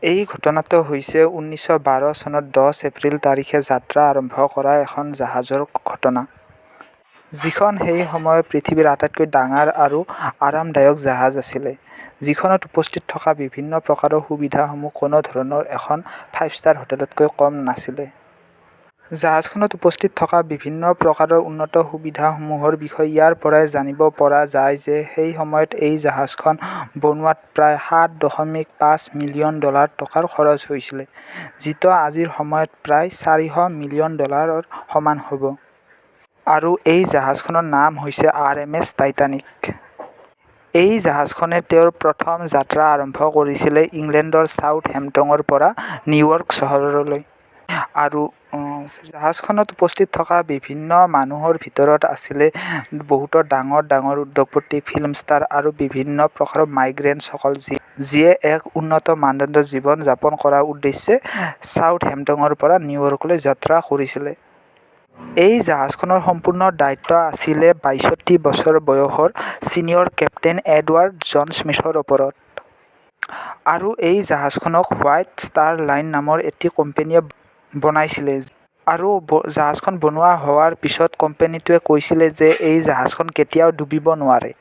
এই ঘটনাটো হৈছে 1912 চনত 10 এপ্ৰিল তাৰিখে যাত্ৰা আৰম্ভ কৰা এখন জাহাজৰ ঘটনা, যিখন সেই সময়ত পৃথিৱীৰ আটাইতকৈ ডাঙৰ আৰু আৰামদায়ক জাহাজ আছিল, যিখনত উপস্থিত থকা বিভিন্ন প্ৰকাৰৰ সুবিধাসমূহ কোনো ধৰণৰ এখন 5-ষ্টাৰ হোটেলতকৈ কম নাছিল। জাহাজখনত উপস্থিত থকা বিভিন্ন প্ৰকাৰৰ উন্নত সুবিধাসমূহৰ বিষয়ে ইয়াৰ পৰাই জানিব পৰা যায় যে সেই সময়ত এই জাহাজখন বনোৱাত প্ৰায় $7.5 মিলিয়ন টকাৰ খৰচ হৈছিল, যিটো আজিৰ সময়ত প্ৰায় $400 মিলিয়ন সমান হ'ব। আৰু এই জাহাজখনৰ নাম হৈছে RMS টাইটানিক। এই জাহাজখনে তেওঁৰ প্ৰথম যাত্ৰা আৰম্ভ কৰিছিল ইংলেণ্ডৰ চাউথহেম্পটনৰ পৰা নিউয়ৰ্ক চহৰলৈ। আৰু জাহাজখনত উপস্থিত থকা বিভিন্ন মানুহৰ ভিতৰত আছিল বহুতো ডাঙৰ ডাঙৰ উদ্যোগপতি, ফিল্ম ষ্টাৰ আৰু বিভিন্ন প্ৰকাৰৰ মাইগ্ৰেণ্টছসকল, যিয়ে এক উন্নত মানদণ্ডৰ জীৱন যাপন কৰাৰ উদ্দেশ্যে চাউথহেম্পটনৰ পৰা নিউয়ৰ্কলৈ যাত্ৰা কৰিছিল। এই জাহাজখনৰ সম্পূৰ্ণ দায়িত্ব আছিল ৬২ বছৰ বয়সৰ ছিনিয়ৰ কেপ্টেইন এডৱাৰ্ড জন স্মিথৰ ওপৰত। আৰু এই জাহাজখনক হোৱাইট ষ্টাৰ লাইন নামৰ এটি কোম্পানীয়ে বনাইছিল। আৰু জাহাজখন বনোৱা হোৱাৰ পিছত কোম্পানীটোৱে কৈছিল যে এই জাহাজখন কেতিয়াও ডুবিব নোৱাৰে,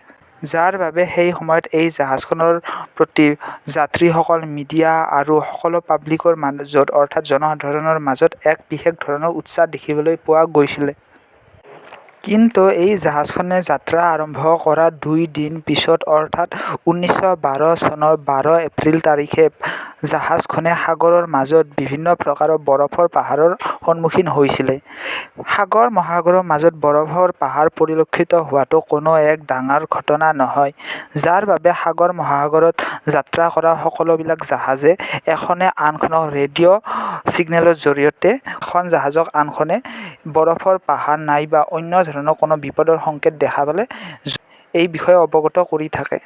যাৰ বাবে সেই সময়ত এই জাহাজখনৰ প্ৰতি যাত্ৰীসকল, মিডিয়া আৰু সকলো পাব্লিকৰ মাজত অৰ্থাৎ জনসাধাৰণৰ মাজত এক বিশেষ ধৰণৰ উৎসাহ দেখিবলৈ পোৱা গৈছিল। কিন্তু এই জাহাজখনে যাত্ৰা আৰম্ভ কৰাৰ 2 দিন পিছত অৰ্থাৎ 1912 চনৰ 12 এপ্ৰিল তাৰিখে জাহাজখনে সাগৰৰ মাজত বিভিন্ন প্ৰকাৰৰ বৰফৰ পাহাৰৰ সন্মুখীন হৈছিল। সাগৰ মহাসাগৰৰ মাজত বৰফৰ পাহাৰ পৰিলক্ষিত হোৱাটো কোনো এক ডাঙৰ ঘটনা নহয়, যাৰ বাবে সাগৰ মহাসাগৰত যাত্ৰা কৰা সকলোবিলাক জাহাজে এখনে আনখনক ৰেডিঅ' ছিগনেলৰ জৰিয়তে এখন জাহাজক আনখনে বৰফৰ পাহাৰ নাইবা অন্য ধৰণৰ কোনো বিপদৰ সংকেত দেখা পালে এই বিষয়ে অৱগত কৰি থাকে।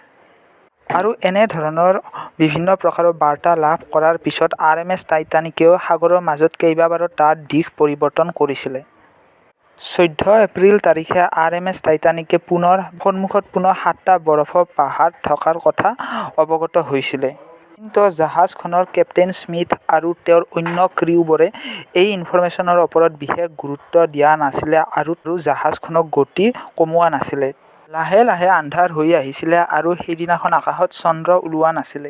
আৰু এনে ধৰণৰ বিভিন্ন প্ৰকাৰৰ বাৰ্তা লাভ কৰাৰ পিছত RMS টাইটানিকেও সাগৰৰ মাজত কেইবাবাৰো তাৰ দিশ পৰিৱৰ্তন কৰিছিল। 14 এপ্ৰিল তাৰিখে RMS টাইটানিকে সন্মুখত পুনৰ 7টা বৰফৰ পাহাৰ থকাৰ কথা অৱগত হৈছিল। কিন্তু জাহাজখনৰ কেপ্টেইন স্মিথ আৰু তেওঁৰ অন্য ক্ৰিউবোৰে এই ইনফৰমেশ্যনৰ ওপৰত বিশেষ গুৰুত্ব দিয়া নাছিল আৰু জাহাজখনৰ গতি কমোৱা নাছিল। লাহে লাহে আন্ধাৰ হৈ আহিছিল আৰু সেইদিনাখন আকাশত চন্দ্ৰ ওলোৱা নাছিল।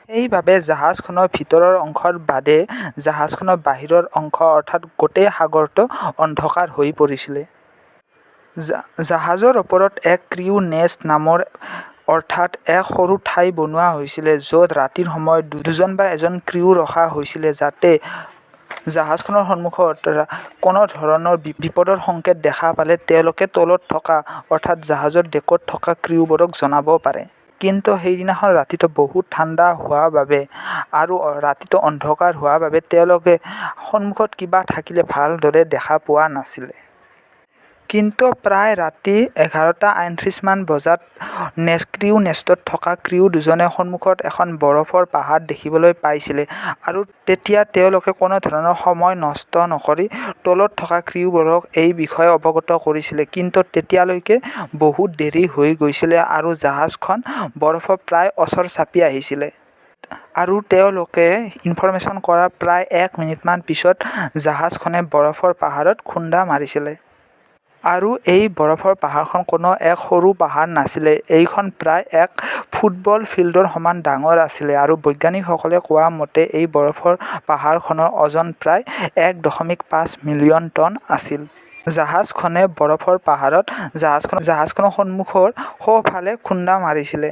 সেইবাবে জাহাজখনৰ ভিতৰৰ অংশৰ বাদে জাহাজখনৰ বাহিৰৰ অংশ অৰ্থাৎ গোটেই সাগৰটো অন্ধকাৰ হৈ পৰিছিল। জাহাজৰ ওপৰত এক ক্ৰিউ নেষ্ট নামৰ অৰ্থাৎ এক সৰু ঠাই বনোৱা হৈছিল, য'ত ৰাতিৰ সময়ত 2জন বা 1জন ক্ৰিউ ৰখা হৈছিল, যাতে জাহাজখনৰ সন্মুখত কোনো ধৰণৰ বিপদৰ সংকেত দেখা পালে তেওঁলোকে তলত থকা অৰ্থাৎ জাহাজৰ ডেকত থকা ক্ৰিউবোৰক জনাব পাৰে। কিন্তু সেইদিনাখন ৰাতিটো বহুত ঠাণ্ডা হোৱাৰ বাবে আৰু ৰাতিটো অন্ধকাৰ হোৱাৰ বাবে তেওঁলোকে সন্মুখত কিবা থাকিলে ভালদৰে দেখা পোৱা নাছিল। কিন্তু প্ৰায় ৰাতি 11:38 মান বজাত ক্ৰিউ নেষ্টত থকা ক্ৰিউ 2জনে সন্মুখত এখন বৰফৰ পাহাৰ দেখিবলৈ পাইছিল আৰু তেতিয়া তেওঁলোকে কোনো ধৰণৰ সময় নষ্ট নকৰি তলত থকা ক্ৰিউবোৰক এই বিষয়ে অৱগত কৰিছিল। কিন্তু তেতিয়ালৈকে বহুত দেৰি হৈ গৈছিল আৰু জাহাজখন বৰফৰ প্ৰায় ওচৰ চাপি আহিছিল। আৰু তেওঁলোকে ইনফৰমেশ্যন কৰাৰ প্ৰায় 1 মিনিটমান পিছত জাহাজখনে বৰফৰ পাহাৰত খুন্দা মাৰিছিল। আৰু এই বৰফৰ পাহাৰখন কোনো এক সৰু পাহাৰ নাছিল, এইখন প্ৰায় এক ফুটবল ফিল্ডৰ সমান ডাঙৰ আছিল আৰু বৈজ্ঞানিকসকলে কোৱা মতে এই বৰফৰ পাহাৰখনৰ ওজন প্ৰায় 1.5 মিলিয়ন টন আছিল। জাহাজখনে বৰফৰ পাহাৰত জাহাজখনৰ সন্মুখৰ সোঁফালে খুন্দা মাৰিছিল।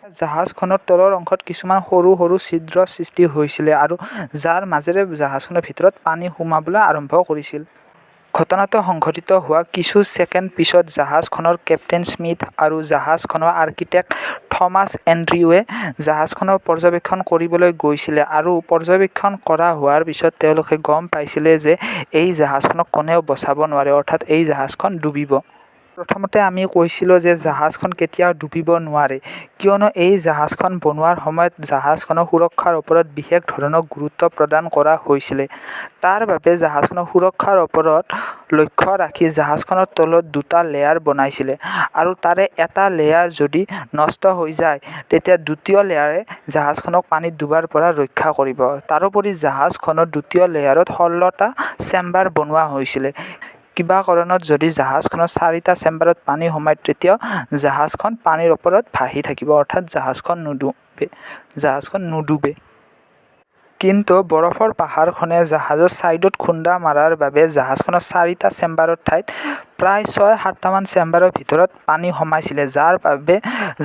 জাহাজখনৰ তলৰ অংশত কিছুমান সৰু সৰু ছিদ্ৰৰ সৃষ্টি হৈছিল আৰু যাৰ মাজেৰে জাহাজখনৰ ভিতৰত পানী সোমাবলৈ আৰম্ভ কৰিছিল। ঘটনাটো সংঘটিত হোৱাৰ কিছু ছেকেণ্ড পিছত জাহাজখনৰ কেপ্টেইন স্মিথ আৰু জাহাজখনৰ আৰ্কিটেক্ট থমাছ এণ্ড্ৰিউৱে জাহাজখনৰ পৰ্যবেক্ষণ কৰিবলৈ গৈছিল আৰু পৰ্যবেক্ষণ কৰা হোৱাৰ পিছত তেওঁলোকে গম পাইছিল যে এই জাহাজখনক কোনেও বচাব নোৱাৰে, অৰ্থাৎ এই জাহাজখন ডুবিব। প্ৰথমতে আমি কৈছিলোঁ যে জাহাজখন কেতিয়াও ডুবিব নোৱাৰে, কিয়নো এই জাহাজখন বনোৱাৰ সময়ত জাহাজখনৰ সুৰক্ষাৰ ওপৰত বিশেষ ধৰণৰ গুৰুত্ব প্ৰদান কৰা হৈছিল। তাৰ বাবে জাহাজখনৰ সুৰক্ষাৰ ওপৰত লক্ষ্য ৰাখি জাহাজখনৰ তলত দুটা লেয়াৰ বনাইছিল আৰু তাৰে এটা লেয়াৰ যদি নষ্ট হৈ যায় তেতিয়া দ্বিতীয় লেয়াৰে জাহাজখনক পানীত ডুবাৰ পৰা ৰক্ষা কৰিব। তাৰোপৰি জাহাজখনৰ দ্বিতীয় লেয়াৰত 16টা চেম্বাৰ বনোৱা হৈছিল। কিবা কাৰণত যদি জাহাজখনৰ 4টা চেম্বাৰত পানী সোমায় তেতিয়া জাহাজখন পানীৰ ওপৰত ভাহি থাকিব, অৰ্থাৎ জাহাজখন নুডুবে। কিন্তু বৰফৰ পাহাৰখনে জাহাজৰ ছাইডত খুন্দা মৰাৰ বাবে জাহাজখনৰ 4টা চেম্বাৰৰ ঠাইত প্ৰায় 6-7টামান চেম্বাৰৰ ভিতৰত পানী সোমাইছিল, যাৰ বাবে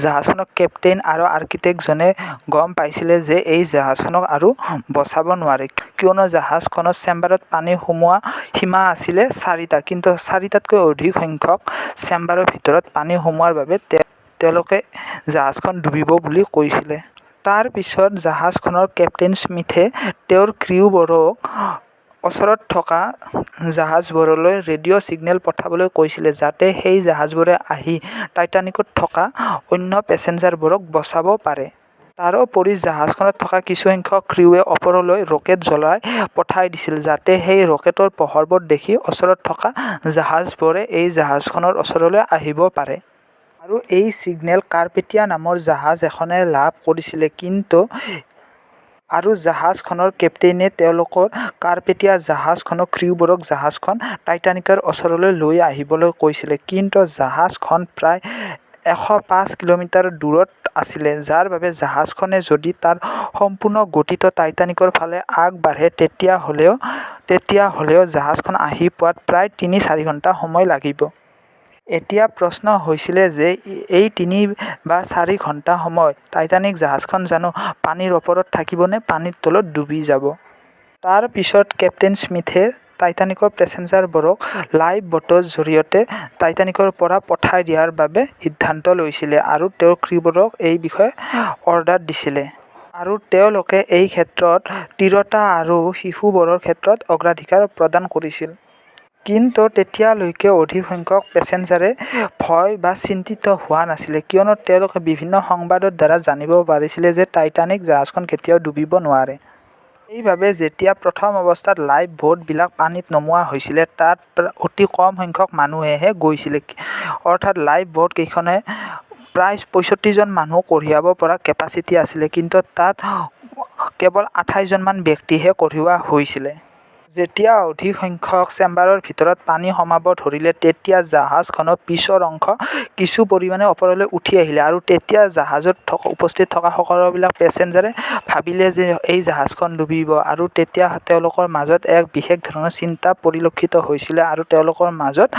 জাহাজখনৰ কেপ্টেইন আৰু আৰ্কিটেক্টজনে গম পাইছিল যে এই জাহাজখনক আৰু বচাব নোৱাৰে, কিয়নো জাহাজখনৰ চেম্বাৰত পানী সোমোৱা সীমা আছিল 4টা, কিন্তু 4টাতকৈ অধিক সংখ্যক চেম্বাৰৰ ভিতৰত পানী সোমোৱাৰ বাবে তেওঁলোকে জাহাজখন ডুবিব বুলি কৈছিল। তাৰ পিছত জাহাজখনৰ কেপ্টেইন স্মিথে তেওঁৰ ক্ৰিউবোৰক ওচৰত থকা জাহাজবোৰলৈ ৰেডিঅ' ছিগনেল পঠাবলৈ কৈছিল, যাতে সেই জাহাজবোৰে আহি টাইটানিকত থকা অন্য পেছেঞ্জাৰবোৰক বচাব পাৰে। তাৰোপৰি জাহাজখনত থকা কিছুসংখ্যক ক্ৰিউৱে ওপৰলৈ ৰকেট জ্বলাই পঠাই দিছিল, যাতে সেই ৰকেটৰ পোহৰবোৰ দেখি ওচৰত থকা জাহাজবোৰে এই জাহাজখনৰ ওচৰলৈ আহিব পাৰে। আৰু এই ছিগনেল কাৰ্পেটিয়া নামৰ জাহাজ এখনে লাভ কৰিছিল, আৰু জাহাজখনৰ কেপ্টেইনে তেওঁলোকৰ কাৰ্পেটিয়া জাহাজখনৰ ক্ৰিউবোৰক জাহাজখন টাইটানিকৰ ওচৰলৈ লৈ আহিবলৈ কৈছিল, কিন্তু জাহাজখন প্ৰায় 105 কিলোমিটাৰ দূৰত আছিল, যাৰ বাবে জাহাজখনে যদি তাৰ সম্পূৰ্ণ গতিত টাইটানিকৰ ফালে আগবাঢ়ে তেতিয়াহ'লেও জাহাজখন আহি পোৱাত প্ৰায় 3-4 ঘণ্টা সময় লাগিব। এতিয়া প্ৰশ্ন হৈছিল যে এই 3 বা 4 ঘণ্টা সময় টাইটানিক জাহাজখন জানো পানীৰ ওপৰত থাকিব নে পানীৰ তলত ডুবি যাব? তাৰ পিছত কেপ্টেইন স্মিথে টাইটানিকৰ পেছেঞ্জাৰবোৰক লাইফ বটৰ জৰিয়তে টাইটানিকৰ পৰা পঠাই দিয়াৰ বাবে সিদ্ধান্ত লৈছিল আৰু তেওঁৰ ক্ৰিউবোৰক এই বিষয়ে অৰ্ডাৰ দিছিল। আৰু তেওঁলোকে এই ক্ষেত্ৰত তিৰোতা আৰু শিশুবোৰৰ ক্ষেত্ৰত অগ্ৰাধিকাৰ প্ৰদান কৰিছিল। কিন্তু তেতিয়ালৈকে অধিক সংখ্যক পেছেঞ্জাৰে ভয় বা চিন্তিত হোৱা নাছিল, কিয়নো তেওঁলোকে বিভিন্ন সংবাদৰ দ্বাৰা জানিব পাৰিছিল যে টাইটানিক জাহাজখন কেতিয়াও ডুবিব নোৱাৰে। সেইবাবে যেতিয়া প্ৰথম অৱস্থাত লাইফ বোটবিলাক পানীত নমোৱা হৈছিল, তাত অতি কম সংখ্যক মানুহেহে গৈছিল, অৰ্থাৎ লাইফ বোট কেইখনে প্ৰায় 65 জন মানুহ কঢ়িয়াব পৰা কেপাচিটি আছিল, কিন্তু তাত কেৱল 28 জনমান ব্যক্তিহে কঢ়িওৱা হৈছিল। যেতিয়া অধিক সংখ্যক চেম্বাৰৰ ভিতৰত পানী সোমাব ধৰিলে তেতিয়া জাহাজখনৰ পিছৰ অংশ কিছু পৰিমাণে ওপৰলৈ উঠি আহিল, আৰু তেতিয়া জাহাজত উপস্থিত থকা সকলোবিলাক পেছেঞ্জাৰে ভাবিলে যে এই জাহাজখন ডুবিব, আৰু তেতিয়া তেওঁলোকৰ মাজত এক বিশেষ ধৰণৰ চিন্তা পৰিলক্ষিত হৈছিল আৰু তেওঁলোকৰ মাজত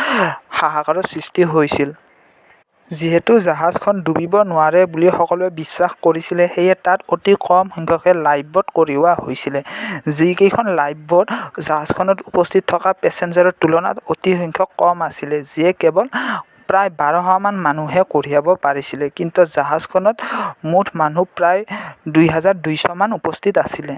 হাহাকাৰৰ সৃষ্টি হৈছিল। যিহেতু জাহাজখন ডুবিব নোৱাৰে বুলি সকলোৱে বিশ্বাস কৰিছিল, সেয়ে তাত অতি কম সংখ্যকে লাইফ বোট কঢ়িওৱা হৈছিল। যিকেইখন লাইফ বোট জাহাজখনত উপস্থিত থকা পেছেঞ্জাৰৰ তুলনাত অতি সংখ্যক কম আছিল, যিয়ে কেৱল প্ৰায় 1200 মান মানুহে কঢ়িয়াব পাৰিছিল, কিন্তু জাহাজখনত মুঠ মানুহ প্ৰায় 2200 মান উপস্থিত আছিল।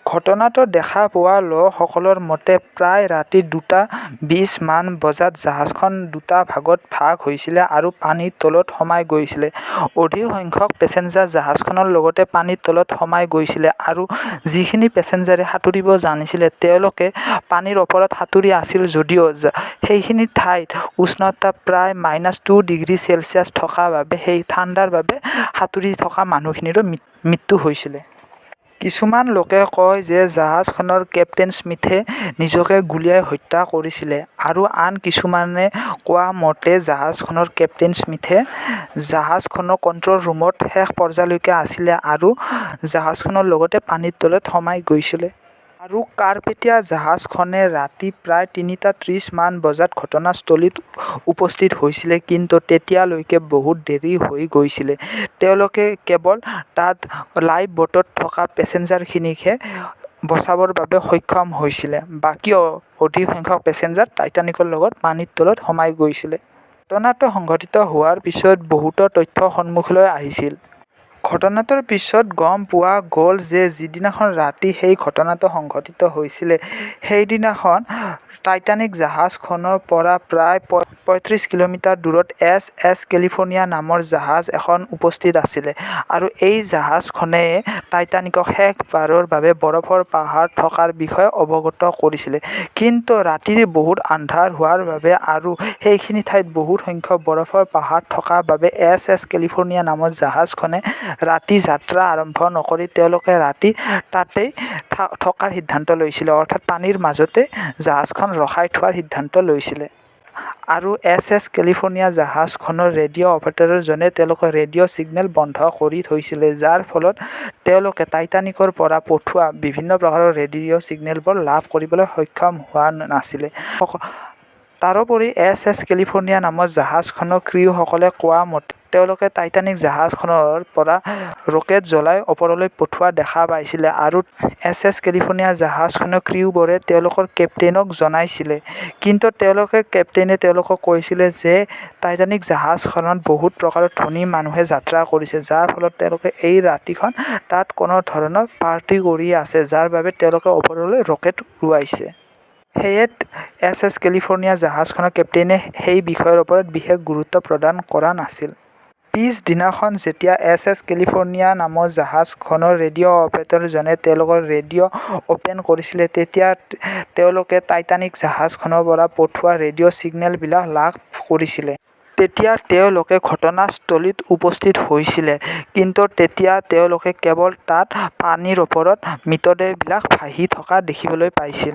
ঘটনাটো দেখা পোৱা লোকসকলৰ মতে প্ৰায় ৰাতি 2:20 মান বজাত জাহাজখন 2টা ভাগত ভাগ হৈছিল আৰু পানীৰ তলত সোমাই গৈছিল। অধিক সংখ্যক পেছেঞ্জাৰ জাহাজখনৰ লগতে পানীৰ তলত সোমাই গৈছিল, আৰু যিখিনি পেছেঞ্জাৰে সাঁতুৰিব জানিছিল তেওঁলোকে পানীৰ ওপৰত সাঁতুৰি আছিল যদিও সেইখিনি ঠাইত উষ্ণতা প্ৰায় -2 ডিগ্ৰী চেলছিয়াছ থকা বাবে সেই ঠাণ্ডাৰ বাবে সাঁতুৰি থকা মানুহখিনিৰো মৃত্যু হৈছিল। কিছুমান লোকে কয় যে জাহাজখনৰ কেপ্টেইন স্মিথে নিজকে গুলীয়াই হত্যা কৰিছিল, আৰু আন কিছুমানে কোৱা মতে জাহাজখনৰ কেপ্টেইন স্মিথে জাহাজখনৰ কণ্ট্ৰল ৰুমত শেষ পৰ্যায়লৈকে আছিল আৰু জাহাজখনৰ লগতে পানীৰ তলত সোমাই গৈছিল। আৰু কাৰ্পেটিয়া জাহাজখনে ৰাতি প্ৰায় 3:30 মান বজাত ঘটনাস্থলীত উপস্থিত হৈছিল, কিন্তু তেতিয়ালৈকে বহুত দেৰি হৈ গৈছিল। তেওঁলোকে কেৱল তাত লাইফ বোটত থকা পেছেঞ্জাৰখিনিকহে বচাবৰ বাবে সক্ষম হৈছিল। বাকী অধিক সংখ্যক পেছেঞ্জাৰ টাইটানিকৰ লগত পানীৰ তলত সোমাই গৈছিল। ঘটনাটো সংঘটিত হোৱাৰ পিছত বহুতো তথ্য সন্মুখলৈ আহিছিল। ঘটনাটোৰ পিছত গম পোৱা গ'ল যে যিদিনাখন ৰাতি সেই ঘটনাটো সংঘটিত হৈছিলে সেইদিনাখন টাইটানিক জাহাজখনৰ পৰা প্ৰায় ৩৫ কিলোমিটাৰ দূৰত এছ কেলিফৰ্ণিয়া নামৰ জাহাজ এখন উপস্থিত আছিলে আৰু এই জাহাজখনে টাইটানিকক শেষবাৰৰ বাবে বৰফৰ পাহাৰ থকাৰ বিষয়ে অৱগত কৰিছিলে। কিন্তু ৰাতি বহুত আন্ধাৰ হোৱাৰ বাবে আৰু সেইখিনি ঠাইত বহুত সংখ্যক বৰফৰ পাহাৰ থকাৰ বাবে এছ কেলিফৰ্ণিয়া নামৰ জাহাজখনে ৰাতি যাত্ৰা আৰম্ভ নকৰি তেওঁলোকে ৰাতি তাতেই থকাৰ সিদ্ধান্ত লৈছিলে, অৰ্থাৎ পানীৰ মাজতে জাহাজখন ৰখাই থোৱাৰ সিদ্ধান্ত লৈছিলে। আৰু এছ কেলিফৰ্ণিয়া জাহাজখনৰ ৰেডিঅ' অপাৰেটৰজনে তেওঁলোকৰ ৰেডিঅ' ছিগনেল বন্ধ কৰি থৈছিলে, যাৰ ফলত তেওঁলোকে টাইটানিকৰ পৰা পঠোৱা বিভিন্ন প্ৰকাৰৰ ৰেডিঅ' ছিগনেলবোৰ লাভ কৰিবলৈ সক্ষম হোৱা নাছিলে। তাৰোপৰি এছ কেলিফৰ্ণিয়া নামৰ জাহাজখনৰ ক্ৰিউসকলে কোৱা মতে তেওঁলোকে টাইটানিক জাহাজখনৰ পৰা ৰকেট জ্বলাই ওপৰলৈ পঠোৱা দেখা পাইছিলে আৰু এছ কেলিফৰ্ণিয়া জাহাজখনৰ ক্ৰিউবোৰে তেওঁলোকৰ কেপ্টেইনক জনাইছিলে। কিন্তু কেপ্টেইনে তেওঁলোকক কৈছিলে যে টাইটানিক জাহাজখনত বহুত প্ৰকাৰৰ ধনী মানুহে যাত্ৰা কৰিছে, যাৰ ফলত তেওঁলোকে এই ৰাতিখন তাত কোনো ধৰণৰ পাৰ্টি কৰি আছে, যাৰ বাবে তেওঁলোকে ওপৰলৈ ৰকেট উৰুৱাইছে। সেয়ে এছ কেলিফৰ্ণিয়া জাহাজখনৰ কেপ্টেইনে সেই বিষয়ৰ ওপৰত বিশেষ গুৰুত্ব প্ৰদান কৰা নাছিল। পিছদিনাখন যেতিয়া এছ কেলিফৰ্ণিয়া নামৰ জাহাজখনৰ ৰেডিঅ' অপাৰেটৰজনে তেওঁলোকৰ ৰেডিঅ' অ'পেন কৰিছিলে, তেতিয়া তেওঁলোকে টাইটানিক জাহাজখনৰ পৰা পঠোৱা ৰেডিঅ' ছিগনেলবিলাক লাভ কৰিছিলে। তেতিয়া তেওঁলোকে ঘটনাস্থলীত উপস্থিত হৈছিলে, কিন্তু তেতিয়া তেওঁলোকে কেৱল তাত পানীৰ ওপৰত মৃতদেহবিলাক ভাহি থকা দেখিবলৈ পাইছিল।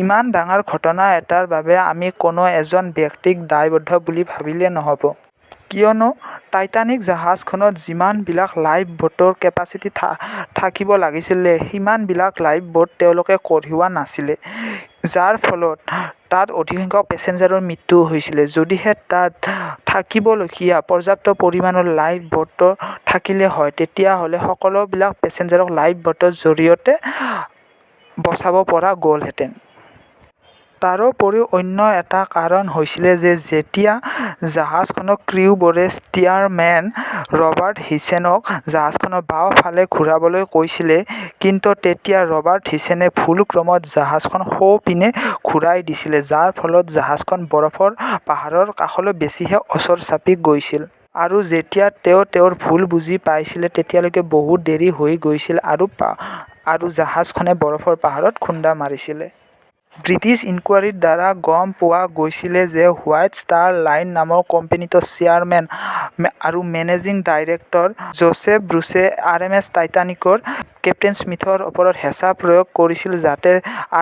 ইমান ডাঙৰ ঘটনা এটাৰ বাবে আমি কোনো এজন ব্যক্তিক দায়বদ্ধ বুলি ভাবিলে নহ'ব। কিয়নো টাইটানিক জাহাজখনত যিমানবিলাক লাইফ বোটৰ কেপাচিটি থাকিব লাগিছিলে সিমানবিলাক লাইফ বোট তেওঁলোকে কঢ়িওৱা নাছিলে, যাৰ ফলত তাত অধিকসংখ্যক পেছেঞ্জাৰৰ মৃত্যু হৈছিলে। যদিহে তাত থাকিবলগীয়া পৰ্যাপ্ত পৰিমাণৰ লাইফ বোট থাকিলে হয়, তেতিয়াহ'লে সকলোবিলাক পেছেঞ্জাৰক লাইফ বোটৰ জৰিয়তে বচাব পৰা গ'লহেঁতেন। তাৰোপৰিও অন্য এটা কাৰণ হৈছিলে যে যেতিয়া জাহাজখনৰ ক্ৰিউবোৰে ষ্টিয়াৰমেন ৰবাৰ্ট হিচেনক জাহাজখনৰ বাওঁ ফালে ঘূৰাবলৈ কৈছিলে, কিন্তু তেতিয়া ৰবাৰ্ট হিচেনে ভুলক্ৰমত জাহাজখন সোঁপিনে ঘূৰাই দিছিলে, যাৰ ফলত জাহাজখন বৰফৰ পাহাৰৰ কাষলৈ বেছিহে ওচৰ চাপি গৈছিল। আৰু যেতিয়া তেওঁৰ ভুল বুজি পাইছিলে তেতিয়ালৈকে বহুত দেৰি হৈ গৈছিল আৰু জাহাজখনে বৰফৰ পাহাৰত খুন্দা মাৰিছিলে। ব্ৰিটিছ ইনকুৱাৰীৰ দ্বাৰা গম পোৱা গৈছিলে যে হোৱাইট ষ্টাৰ লাইন নামৰ কোম্পানীটোৰ চেয়াৰমেন আৰু managing director Joseph Bruce RMS টাইটানিকৰ কেপ্টেইন স্মিথৰ ওপৰত হেঁচা প্ৰয়োগ কৰিছিল যাতে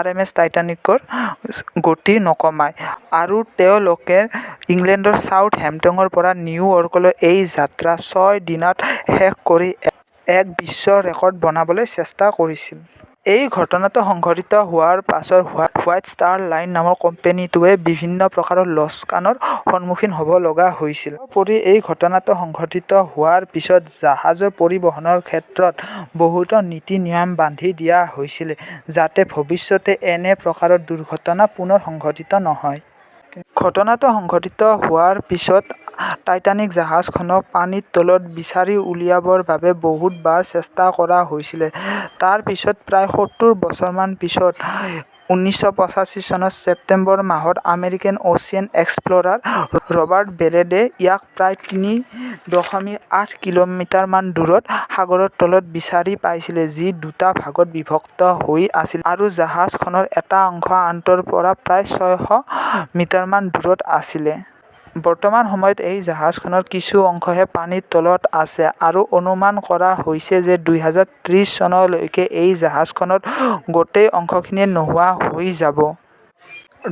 RMS টাইটানিকৰ গতি নকমায়, আৰু তেওঁলোকে ইংলেণ্ডৰ ছাউথহেম্পটনৰ পৰা নিউয়ৰ্কলৈ এই যাত্ৰা 6 দিনত শেষ কৰি এক বিশ্ব ৰেকৰ্ড বনাবলৈ চেষ্টা কৰিছিল। এই ঘটনাটো সংঘটিত হোৱাৰ পাছত হোৱাইট ষ্টাৰ লাইন নামৰ কোম্পানীটোৱে বিভিন্ন প্ৰকাৰৰ লোকচানৰ সন্মুখীন হ'ব লগা হৈছিল। তদুপৰি এই ঘটনাটো সংঘটিত হোৱাৰ পিছত জাহাজৰ পৰিবহণৰ ক্ষেত্ৰত বহুতো নীতি নিয়ম বান্ধি দিয়া হৈছিল যাতে ভৱিষ্যতে এনে প্ৰকাৰৰ দুৰ্ঘটনা পুনৰ সংঘটিত নহয়। ঘটনাটো সংঘটিত হোৱাৰ পিছত টাইটানিক জাহাজখনক পানীৰ তলত বিচাৰি উলিয়াবৰ বাবে বহুতবাৰ চেষ্টা কৰা হৈছিল। তাৰ পিছত প্ৰায় 70 বছৰমান পিছত 1985 চনৰ ছেপ্টেম্বৰ মাহত আমেৰিকান অচিয়ান এক্সপ্লৰাৰ ৰবাৰ্ট বেৰেডে ইয়াক প্ৰায় 3.8 কিলোমিটাৰমান দূৰত সাগৰৰ তলত বিচাৰি পাইছিল, যি দুটা ভাগত বিভক্ত হৈ আছিল আৰু জাহাজখনৰ এটা অংশ আনটোৰ পৰা প্ৰায় 600 মিটাৰমান দূৰত আছিল। বৰ্তমান সময়ত এই জাহাজখনৰ কিছু অংশহে পানীৰ তলত আছে আৰু অনুমান কৰা হৈছে যে 2030 চনলৈকে এই জাহাজখনৰ গোটেই অংশখিনি নোহোৱা হৈ যাব।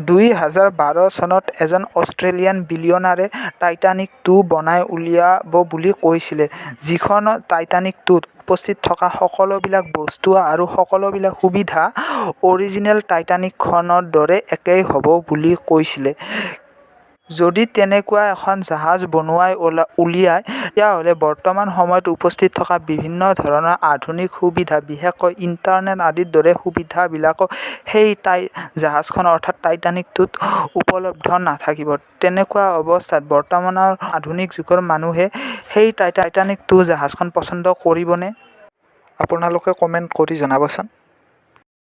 2012 চনত এজন অষ্ট্ৰেলিয়ান বিলিয়নাৰে টাইটানিক 2 বনাই উলিয়াব বুলি কৈছিল, যিখন টাইটানিক 2ত উপস্থিত থকা সকলোবিলাক বস্তু আৰু সকলোবিলাক সুবিধা অৰিজিনেল টাইটানিকখনৰ দৰে একেই হ'ব বুলি কৈছিল। যদি তেনেকুৱা এখন জাহাজ বনোৱাই উলিয়ায় তেতিয়াহ'লে বৰ্তমান সময়ত উপস্থিত থকা বিভিন্ন ধৰণৰ আধুনিক সুবিধা বিশেষকৈ ইণ্টাৰনেট আদিৰ দৰে সুবিধাবিলাকো সেই জাহাজখন অৰ্থাৎ টাইটানিকটোত উপলব্ধ নাথাকিব। তেনেকুৱা অৱস্থাত বৰ্তমানৰ আধুনিক যুগৰ মানুহে সেই টাইটানিকটো জাহাজখন পচন্দ কৰিবনে? আপোনালোকে কমেণ্ট কৰি জনাবচোন।